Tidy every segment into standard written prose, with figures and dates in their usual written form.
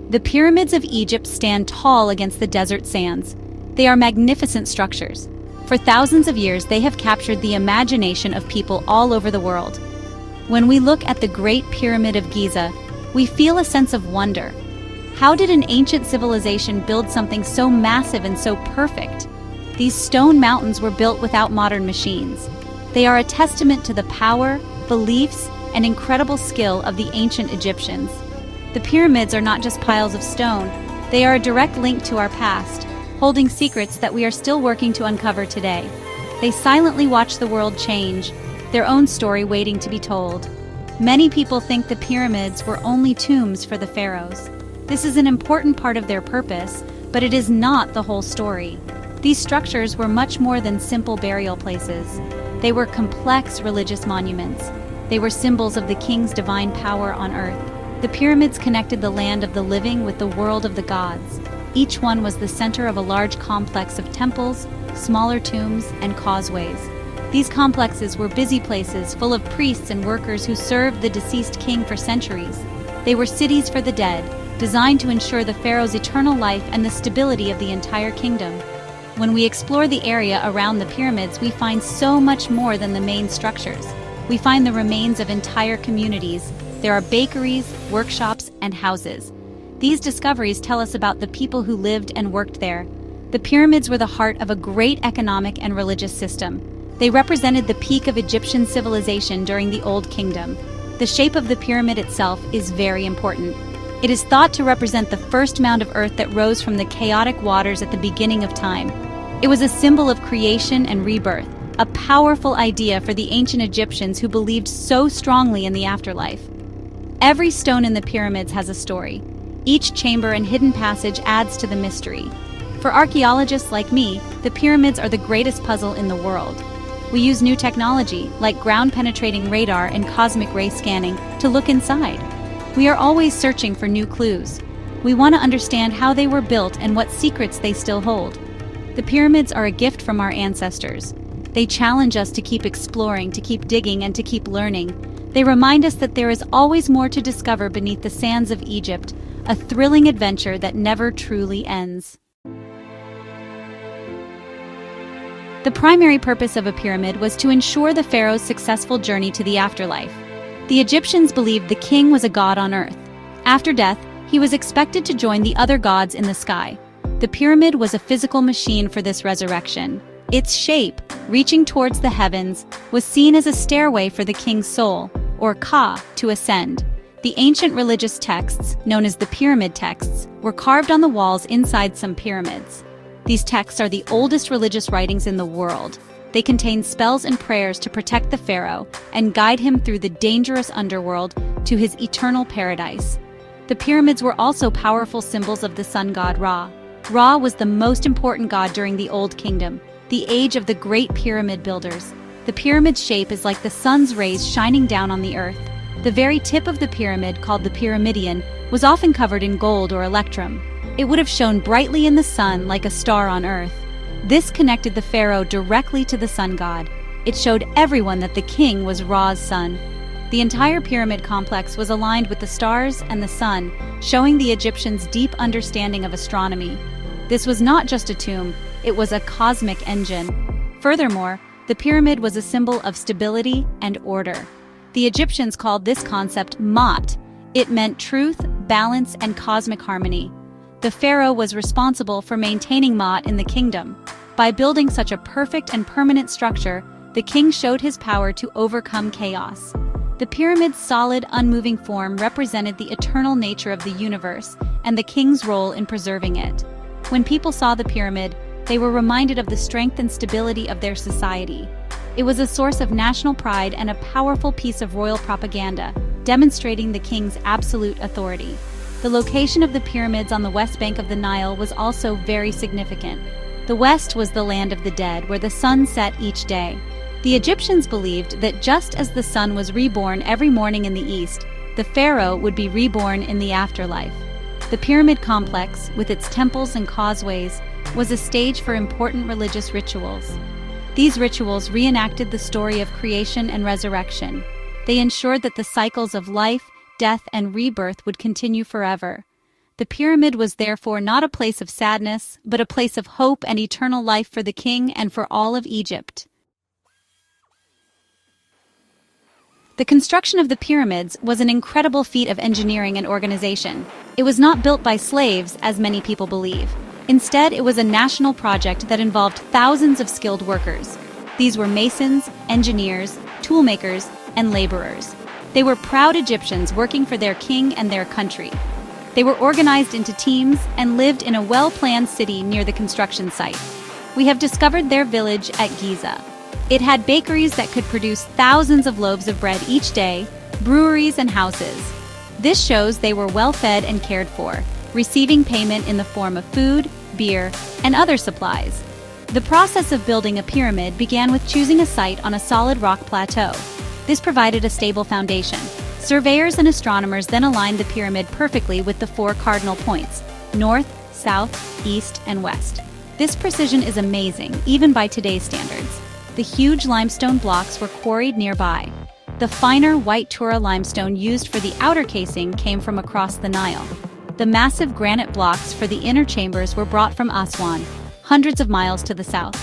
The pyramids of Egypt stand tall against the desert sands. They are magnificent structures. For thousands of years, they have captured the imagination of people all over the world. When we look at the Great Pyramid of Giza, we feel a sense of wonder. How did an ancient civilization build something so massive and so perfect? These stone mountains were built without modern machines. They are a testament to the power, beliefs, and incredible skill of the ancient Egyptians. The pyramids are not just piles of stone, they are a direct link to our past, holding secrets that we are still working to uncover today. They silently watch the world change, their own story waiting to be told. Many people think the pyramids were only tombs for the pharaohs. This is an important part of their purpose, but it is not the whole story. These structures were much more than simple burial places. They were complex religious monuments. They were symbols of the king's divine power on earth. The pyramids connected the land of the living with the world of the gods. Each one was the center of a large complex of temples, smaller tombs, and causeways. These complexes were busy places full of priests and workers who served the deceased king for centuries. They were cities for the dead, designed to ensure the pharaoh's eternal life and the stability of the entire kingdom. When we explore the area around the pyramids, we find so much more than the main structures. We find the remains of entire communities. There are bakeries, workshops, and houses. These discoveries tell us about the people who lived and worked there. The pyramids were the heart of a great economic and religious system. They represented the peak of Egyptian civilization during the Old Kingdom. The shape of the pyramid itself is very important. It is thought to represent the first mound of earth that rose from the chaotic waters at the beginning of time. It was a symbol of creation and rebirth, a powerful idea for the ancient Egyptians who believed so strongly in the afterlife. Every stone in the pyramids has a story. Each chamber and hidden passage adds to the mystery. For archaeologists like me, the pyramids are the greatest puzzle in the world. We use new technology, like ground-penetrating radar and cosmic ray scanning, to look inside. We are always searching for new clues. We want to understand how they were built and what secrets they still hold. The pyramids are a gift from our ancestors. They challenge us to keep exploring, to keep digging, and to keep learning. They remind us that there is always more to discover beneath the sands of Egypt, a thrilling adventure that never truly ends. The primary purpose of a pyramid was to ensure the pharaoh's successful journey to the afterlife. The Egyptians believed the king was a god on earth. After death, he was expected to join the other gods in the sky. The pyramid was a physical machine for this resurrection. Its shape, reaching towards the heavens, was seen as a stairway for the king's soul, or Ka, to ascend. The ancient religious texts, known as the pyramid texts, were carved on the walls inside some pyramids. These texts are the oldest religious writings in the world. They contain spells and prayers to protect the pharaoh and guide him through the dangerous underworld to his eternal paradise. The pyramids were also powerful symbols of the sun god Ra. Ra was the most important god during the Old Kingdom, the age of the Great Pyramid builders. The pyramid's shape is like the sun's rays shining down on the earth. The very tip of the pyramid, called the pyramidion, was often covered in gold or electrum. It would have shone brightly in the sun like a star on earth. This connected the pharaoh directly to the sun god. It showed everyone that the king was Ra's son. The entire pyramid complex was aligned with the stars and the sun, showing the Egyptians' deep understanding of astronomy. This was not just a tomb, it was a cosmic engine. Furthermore, the pyramid was a symbol of stability and order. The Egyptians called this concept Ma'at. It meant truth, balance, and cosmic harmony. The pharaoh was responsible for maintaining Ma'at in the kingdom. By building such a perfect and permanent structure, the king showed his power to overcome chaos. The pyramid's solid, unmoving form represented the eternal nature of the universe and the king's role in preserving it. When people saw the pyramid, they were reminded of the strength and stability of their society. It was a source of national pride and a powerful piece of royal propaganda, demonstrating the king's absolute authority. The location of the pyramids on the west bank of the Nile was also very significant. The west was the land of the dead, where the sun set each day. The Egyptians believed that just as the sun was reborn every morning in the east, the pharaoh would be reborn in the afterlife. The pyramid complex, with its temples and causeways, was a stage for important religious rituals. These rituals reenacted the story of creation and resurrection. They ensured that the cycles of life, death, and rebirth would continue forever. The pyramid was therefore not a place of sadness, but a place of hope and eternal life for the king and for all of Egypt. The construction of the pyramids was an incredible feat of engineering and organization. It was not built by slaves, as many people believe. Instead, it was a national project that involved thousands of skilled workers. These were masons, engineers, toolmakers, and laborers. They were proud Egyptians working for their king and their country. They were organized into teams and lived in a well-planned city near the construction site. We have discovered their village at Giza. It had bakeries that could produce thousands of loaves of bread each day, breweries and houses. This shows they were well-fed and cared for, receiving payment in the form of food, beer, and other supplies. The process of building a pyramid began with choosing a site on a solid rock plateau. This provided a stable foundation. Surveyors and astronomers then aligned the pyramid perfectly with the 4 cardinal points: north, south, east, and west. This precision is amazing, even by today's standards. The huge limestone blocks were quarried nearby. The finer white Tura limestone used for the outer casing came from across the Nile. The massive granite blocks for the inner chambers were brought from Aswan, hundreds of miles to the south.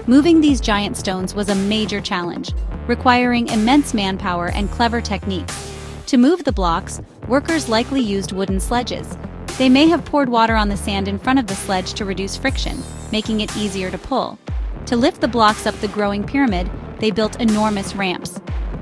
Moving these giant stones was a major challenge, requiring immense manpower and clever techniques. To move the blocks, workers likely used wooden sledges. They may have poured water on the sand in front of the sledge to reduce friction, making it easier to pull. To lift the blocks up the growing pyramid, they built enormous ramps.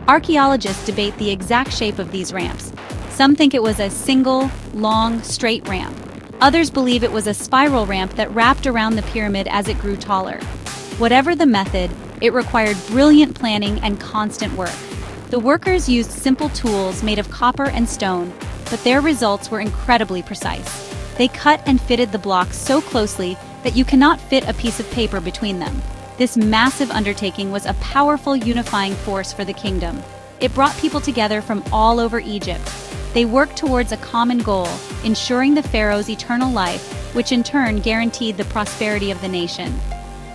Archaeologists debate the exact shape of these ramps. Some think it was a single, long, straight ramp. Others believe it was a spiral ramp that wrapped around the pyramid as it grew taller. Whatever the method, it required brilliant planning and constant work. The workers used simple tools made of copper and stone, but their results were incredibly precise. They cut and fitted the blocks so closely that you cannot fit a piece of paper between them. This massive undertaking was a powerful unifying force for the kingdom. It brought people together from all over Egypt. They worked towards a common goal, ensuring the pharaoh's eternal life, which in turn guaranteed the prosperity of the nation.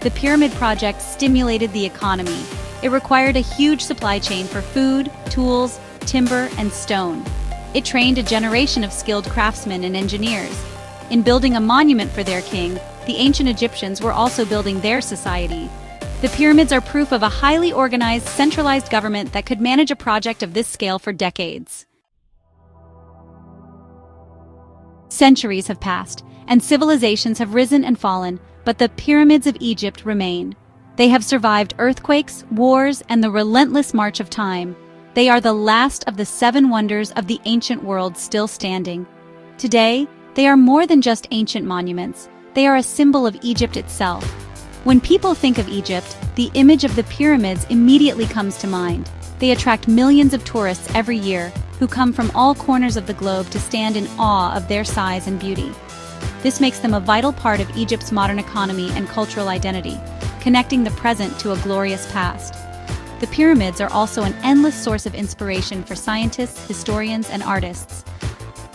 The pyramid project stimulated the economy. It required a huge supply chain for food, tools, timber, and stone. It trained a generation of skilled craftsmen and engineers. In building a monument for their king, the ancient Egyptians were also building their society. The pyramids are proof of a highly organized, centralized government that could manage a project of this scale for decades. Centuries have passed, and civilizations have risen and fallen, but the pyramids of Egypt remain. They have survived earthquakes, wars, and the relentless march of time. They are the last of the 7 wonders of the ancient world still standing. Today, they are more than just ancient monuments. They are a symbol of Egypt itself. When people think of Egypt, the image of the pyramids immediately comes to mind. They attract millions of tourists every year who come from all corners of the globe to stand in awe of their size and beauty. This makes them a vital part of Egypt's modern economy and cultural identity, connecting the present to a glorious past. The pyramids are also an endless source of inspiration for scientists, historians, and artists.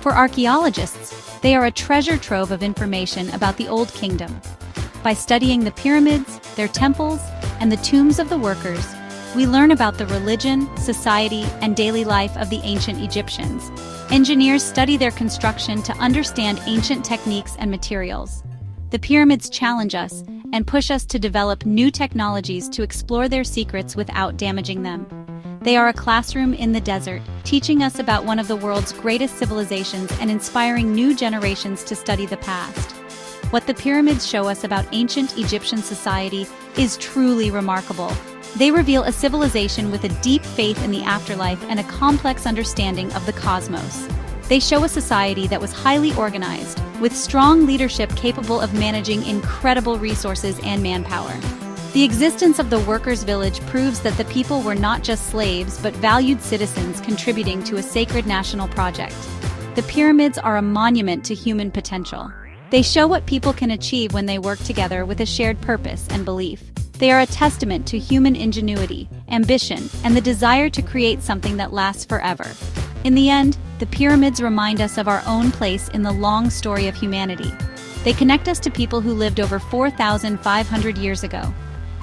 For archaeologists, they are a treasure trove of information about the Old Kingdom. By studying the pyramids, their temples, and the tombs of the workers, we learn about the religion, society, and daily life of the ancient Egyptians. Engineers study their construction to understand ancient techniques and materials. The pyramids challenge us and push us to develop new technologies to explore their secrets without damaging them. They are a classroom in the desert, teaching us about one of the world's greatest civilizations and inspiring new generations to study the past. What the pyramids show us about ancient Egyptian society is truly remarkable. They reveal a civilization with a deep faith in the afterlife and a complex understanding of the cosmos. They show a society that was highly organized, with strong leadership capable of managing incredible resources and manpower. The existence of the workers' village proves that the people were not just slaves but valued citizens contributing to a sacred national project. The pyramids are a monument to human potential. They show what people can achieve when they work together with a shared purpose and belief. They are a testament to human ingenuity, ambition, and the desire to create something that lasts forever. In the end, the pyramids remind us of our own place in the long story of humanity. They connect us to people who lived over 4,500 years ago.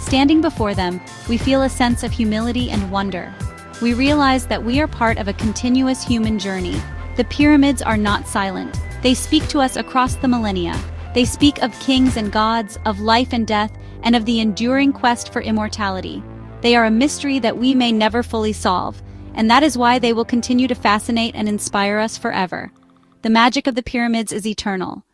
Standing before them, we feel a sense of humility and wonder. We realize that we are part of a continuous human journey. The pyramids are not silent. They speak to us across the millennia. They speak of kings and gods, of life and death, and of the enduring quest for immortality. They are a mystery that we may never fully solve, and that is why they will continue to fascinate and inspire us forever. The magic of the pyramids is eternal.